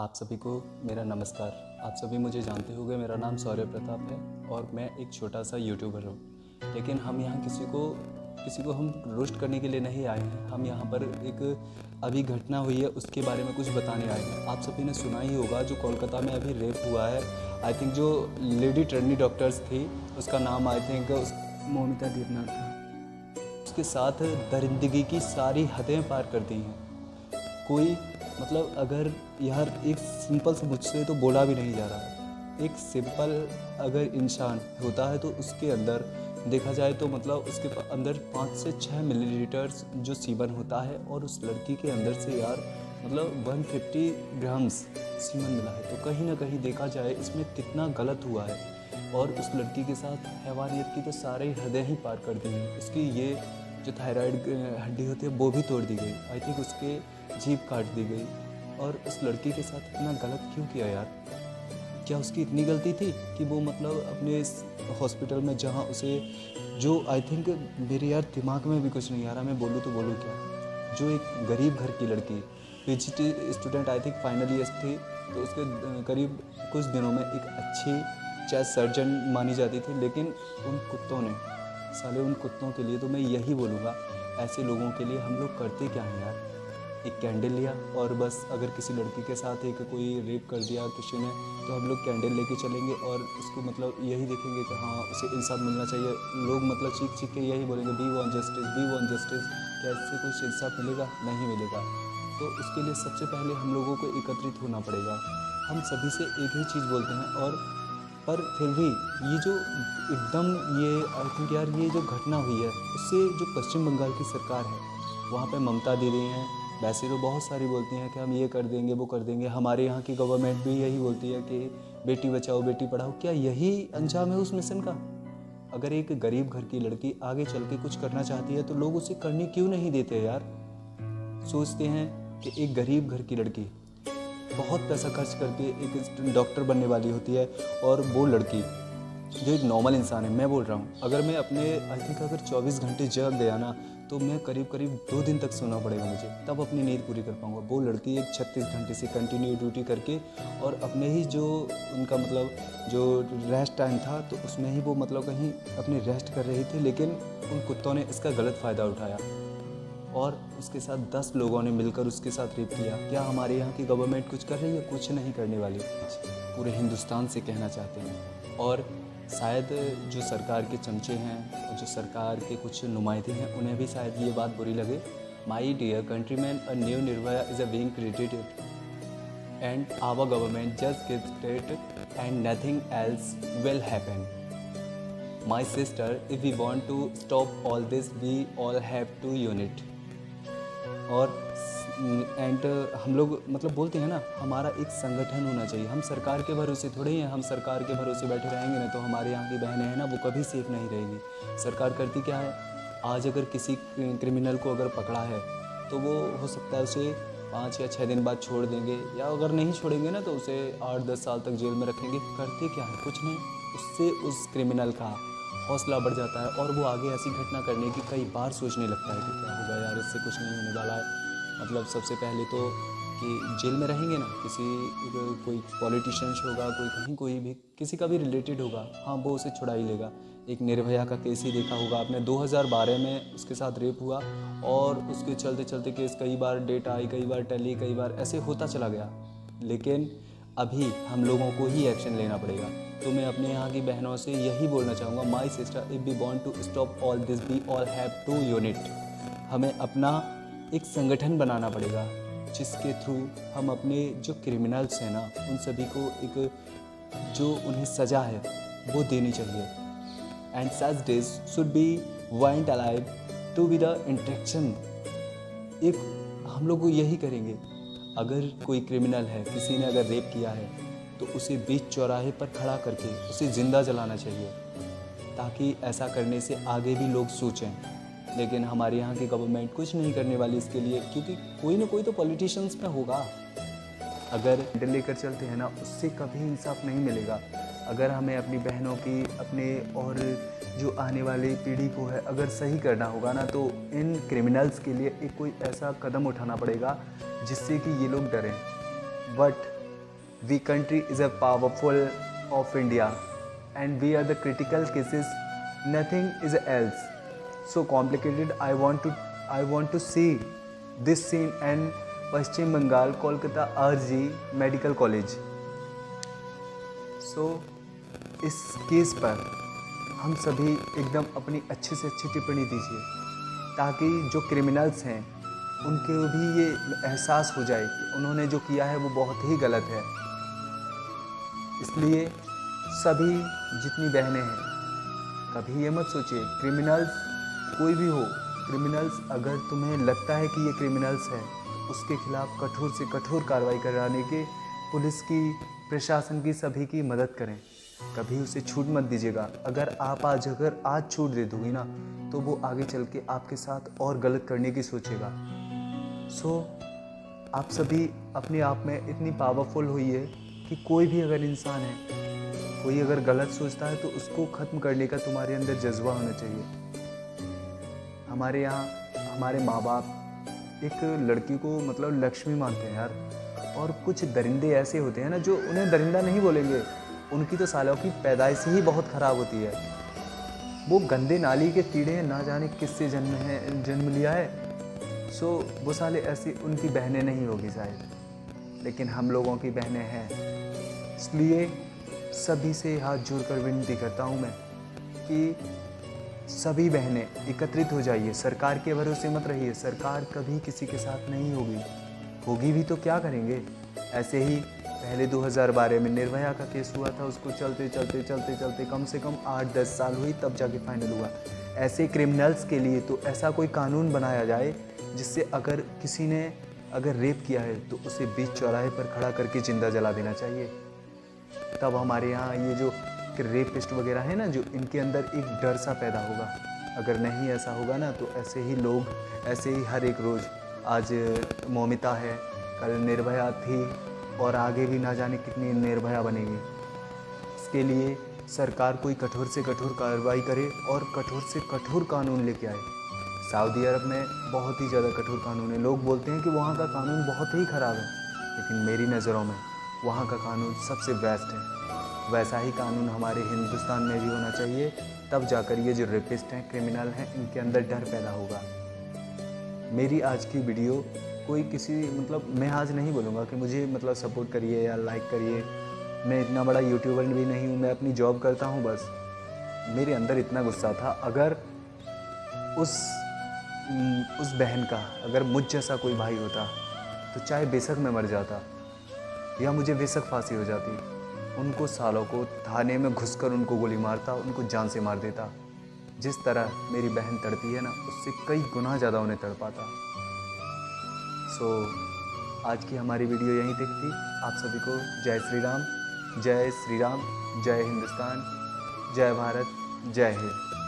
आप सभी को मेरा नमस्कार। आप सभी मुझे जानते होंगे, मेरा नाम शौर्य प्रताप है और मैं एक छोटा सा यूट्यूबर हूँ। लेकिन हम यहाँ किसी को हम रोस्ट करने के लिए नहीं आए हैं। हम यहाँ पर एक अभी घटना हुई है उसके बारे में कुछ बताने आए हैं। आप सभी ने सुना ही होगा जो कोलकाता में अभी रेप हुआ है। आई थिंक जो लेडी ट्रेनी डॉक्टर्स थी उसका नाम आई थिंक मोमिता देवनाथ था। उसके साथ दरिंदगी की सारी हदें पार कर दी हैं। कोई मतलब अगर यार एक सिंपल से मुझसे तो बोला भी नहीं जा रहा। एक सिंपल अगर इंसान होता है तो उसके अंदर देखा जाए तो मतलब उसके अंदर 5 से 6 मिलीलीटर्स जो सीमन होता है और उस लड़की के अंदर से यार मतलब 150 ग्राम्स सीमन मिला है। तो कहीं ना कहीं देखा जाए इसमें कितना गलत हुआ है। और उस लड़की के साथ हैवानियत की तो सारी हदें ही पार कर दी हैं। उसकी ये जो थायराइड हड्डी होती है वो भी तोड़ दी गई। आई थिंक उसके जीभ काट दी गई। और उस लड़की के साथ इतना गलत क्यों किया यार? क्या उसकी इतनी गलती थी कि वो मतलब अपने इस हॉस्पिटल में जहाँ उसे जो आई थिंक मेरे यार दिमाग में भी कुछ नहीं आ रहा, मैं बोलूँ तो बोलूँ क्या। जो एक गरीब घर की लड़की PGT student I think final year थी, तो उसके करीब कुछ दिनों में एक अच्छी चाहे सर्जन मानी जाती थी। लेकिन उन कुत्तों ने साले उन कुत्तों के लिए तो मैं यही बोलूँगा, ऐसे लोगों के लिए हम लोग करते क्या हैं यार। एक कैंडल लिया और बस अगर किसी लड़की के साथ एक कोई रेप कर दिया किसी ने तो हम लोग कैंडल लेके चलेंगे और उसको मतलब यही देखेंगे कि हाँ उसे इंसाफ मिलना चाहिए। लोग मतलब चीख चीख के यही बोलेंगे we want justice, we want justice. क्या इससे कुछ इंसाफ मिलेगा? नहीं मिलेगा। तो उसके लिए सबसे पहले हम लोगों को एकत्रित होना पड़ेगा। हम सभी से एक ही चीज़ बोलते हैं और पर फिर भी ये जो एकदम ये आई थिंक यार ये जो घटना हुई है उससे जो पश्चिम बंगाल की सरकार है वहाँ पे ममता दीदी हैं। वैसे तो बहुत सारी बोलती हैं कि हम ये कर देंगे वो कर देंगे। हमारे यहाँ की गवर्नमेंट भी यही बोलती है कि बेटी बचाओ बेटी पढ़ाओ। क्या यही अंजाम है उस मिशन का? अगर एक गरीब घर की लड़की आगे चल के कुछ करना चाहती है तो लोग उसे करने क्यों नहीं देते यार? सोचते हैं कि एक गरीब घर की लड़की बहुत पैसा खर्च करके एक डॉक्टर बनने वाली होती है और वो लड़की जो एक नॉर्मल इंसान है, मैं बोल रहा हूँ, अगर मैं अपने आई थिंक अगर 24 घंटे जग गया ना तो मैं करीब करीब 2 दिन तक सोना पड़ेगा मुझे, तब अपनी नींद पूरी कर पाऊँगा। वो लड़की एक 36 घंटे से कंटिन्यू ड्यूटी करके और अपने ही जो उनका मतलब जो रेस्ट टाइम था तो उसमें ही वो मतलब कहीं अपनी रेस्ट कर रही थी। लेकिन उन कुत्तों ने इसका गलत फ़ायदा उठाया और उसके साथ 10 लोगों ने मिलकर उसके साथ रेप किया। क्या हमारे यहाँ की गवर्नमेंट कुछ कर रही है? कुछ नहीं करने वाली। पूरे हिंदुस्तान से कहना चाहते हैं। और शायद जो सरकार के चमचे हैं और जो सरकार के कुछ नुमाइंदे हैं उन्हें भी शायद ये बात बुरी लगे। My dear countryman, a new Nirbhaya is a being created and our government just gives it and nothing else will happen. My sister, if we want to stop all this, we all have to unite. और and हम लोग मतलब बोलते हैं ना हमारा एक संगठन होना चाहिए। हम सरकार के भरोसे थोड़े ही हैं। हम सरकार के भरोसे बैठे रहेंगे ना तो हमारे यहाँ की बहनें हैं ना वो कभी सेफ नहीं रहेंगी। सरकार करती क्या है, आज अगर किसी क्रिमिनल को अगर पकड़ा है तो वो हो सकता है उसे 5 या 6 दिन बाद छोड़ देंगे, या अगर नहीं छोड़ेंगे ना तो उसे 8-10 साल तक जेल में रखेंगे। करते क्या है? कुछ नहीं। उससे उस क्रिमिनल का हौसला बढ़ जाता है और वो आगे ऐसी घटना करने की कई बार सोचने लगता है कि क्या होगा यार, इससे कुछ नहीं होने वाला है। मतलब सबसे पहले तो कि जेल में रहेंगे ना, किसी कोई पॉलिटिशियंस होगा, कोई कहीं कोई भी किसी का भी रिलेटेड होगा, हाँ वो उसे छुड़ा ही लेगा। एक निर्भया का केस ही देखा होगा आपने, 2012 में उसके साथ रेप हुआ और उसके चलते चलते केस कई बार डेट आई, कई बार टली, कई बार ऐसे होता चला गया। लेकिन अभी हम लोगों को ही एक्शन लेना पड़ेगा। तो मैं अपने यहाँ की बहनों से यही बोलना चाहूँगा, my sister, if we want to stop all this we all have to unit. हमें अपना एक संगठन बनाना पड़ेगा जिसके थ्रू हम अपने जो क्रिमिनल्स हैं ना उन सभी को एक जो उन्हें सज़ा है वो देनी चाहिए। And such days should be wind alive to be the interaction. एक हम लोग यही करेंगे, अगर कोई क्रिमिनल है, किसी ने अगर रेप किया है तो उसे बीच चौराहे पर खड़ा करके उसे ज़िंदा जलाना चाहिए, ताकि ऐसा करने से आगे भी लोग सोचें। लेकिन हमारे यहाँ की गवर्नमेंट कुछ नहीं करने वाली इसके लिए, क्योंकि कोई ना कोई तो पॉलिटिशियंस में होगा। अगर डर लेकर चलते हैं ना उससे कभी इंसाफ नहीं मिलेगा। अगर हमें अपनी बहनों की अपने और जो आने वाली पीढ़ी को है अगर सही करना होगा ना तो इन क्रिमिनल्स के लिए एक कोई ऐसा कदम उठाना पड़ेगा जिससे कि ये लोग डरें। But We country is a powerful of India, and we are the critical cases. Nothing is else. So complicated. I want to see this scene and Paschim Bengal, Kolkata RG Medical College. So इस case पर हम सभी एकदम अपनी अच्छी से अच्छी टिप्पणी दीजिए, ताकि जो क्रिमिनल्स हैं उनको भी ये एहसास हो जाए कि उन्होंने जो किया है वो बहुत ही गलत है। इसलिए सभी जितनी बहनें हैं, कभी ये मत सोचिए क्रिमिनल्स कोई भी हो, क्रिमिनल्स अगर तुम्हें लगता है कि ये क्रिमिनल्स है, उसके खिलाफ कठोर से कठोर कार्रवाई कराने के पुलिस की, प्रशासन की, सभी की मदद करें। कभी उसे छूट मत दीजिएगा। अगर आज छूट दे दोगी ना, तो वो आगे चल के आपके साथ और गलत करने की सोचेगा। सो आप सभी अपने आप में इतनी पावरफुल होइए कि कोई भी अगर इंसान है, कोई अगर गलत सोचता है तो उसको ख़त्म करने का तुम्हारे अंदर जज्बा होना चाहिए। हमारे यहाँ हमारे माँ बाप एक लड़की को मतलब लक्ष्मी मानते हैं यार, और कुछ दरिंदे ऐसे होते हैं ना जो उन्हें दरिंदा नहीं बोलेंगे, उनकी तो सालों की पैदाइश ही बहुत ख़राब होती है। वो गंदे नाली के कीड़े ना जाने किससे जन्म लिया है। सो वो साले ऐसी उनकी बहनें नहीं होगी शायद, लेकिन हम लोगों की बहनें हैं। इसलिए सभी से हाथ जोड़कर विनती करता हूँ मैं कि सभी बहनें एकत्रित हो जाइए। सरकार के भरोसे मत रहिए, सरकार कभी किसी के साथ नहीं होगी भी तो क्या करेंगे। ऐसे ही पहले 2012 में निर्भया का केस हुआ था, उसको चलते कम से कम 8-10 साल हुई, तब जाके फाइनल हुआ। ऐसे क्रिमिनल्स के लिए तो ऐसा कोई कानून बनाया जाए जिससे अगर किसी ने अगर रेप किया है तो उसे बीच चौराहे पर खड़ा करके जिंदा जला देना चाहिए। तब हमारे यहाँ ये जो रेपिस्ट वगैरह है ना, जो इनके अंदर एक डर सा पैदा होगा। अगर नहीं ऐसा होगा ना तो ऐसे ही लोग, ऐसे ही हर एक रोज़, आज मौमिता है, कल निर्भया थी, और आगे भी ना जाने कितनी निर्भया बनेगी। इसके लिए सरकार कोई कठोर से कठोर कार्रवाई करे और कठोर से कठोर कानून लेके आए। सऊदी अरब में बहुत ही ज़्यादा कठोर कानून है। लोग बोलते हैं कि वहाँ का कानून बहुत ही ख़राब है, लेकिन मेरी नज़रों में वहाँ का कानून सबसे बेस्ट है। वैसा ही कानून हमारे हिंदुस्तान में भी होना चाहिए, तब जाकर ये जो रेपिस्ट हैं, क्रिमिनल हैं, इनके अंदर डर पैदा होगा। मेरी आज की वीडियो कोई किसी मतलब मैं आज नहीं बोलूँगा कि मुझे मतलब सपोर्ट करिए या लाइक करिए। मैं इतना बड़ा यूट्यूबर भी नहीं हूँ, मैं अपनी जॉब करता हूँ बस। मेरे अंदर इतना गुस्सा था, अगर उस बहन का अगर मुझ जैसा कोई भाई होता तो चाहे बेशक मैं मर जाता या मुझे बेशक फांसी हो जाती, उनको सालों को थाने में घुसकर उनको गोली मारता, उनको जान से मार देता। जिस तरह मेरी बहन तड़पी है ना, उससे कई गुना ज़्यादा उन्हें तड़पाता। सो आज की हमारी वीडियो यहीं तक थी। आप सभी को जय श्री राम, जय श्री राम, जय हिंदुस्तान, जय भारत, जय हिंद।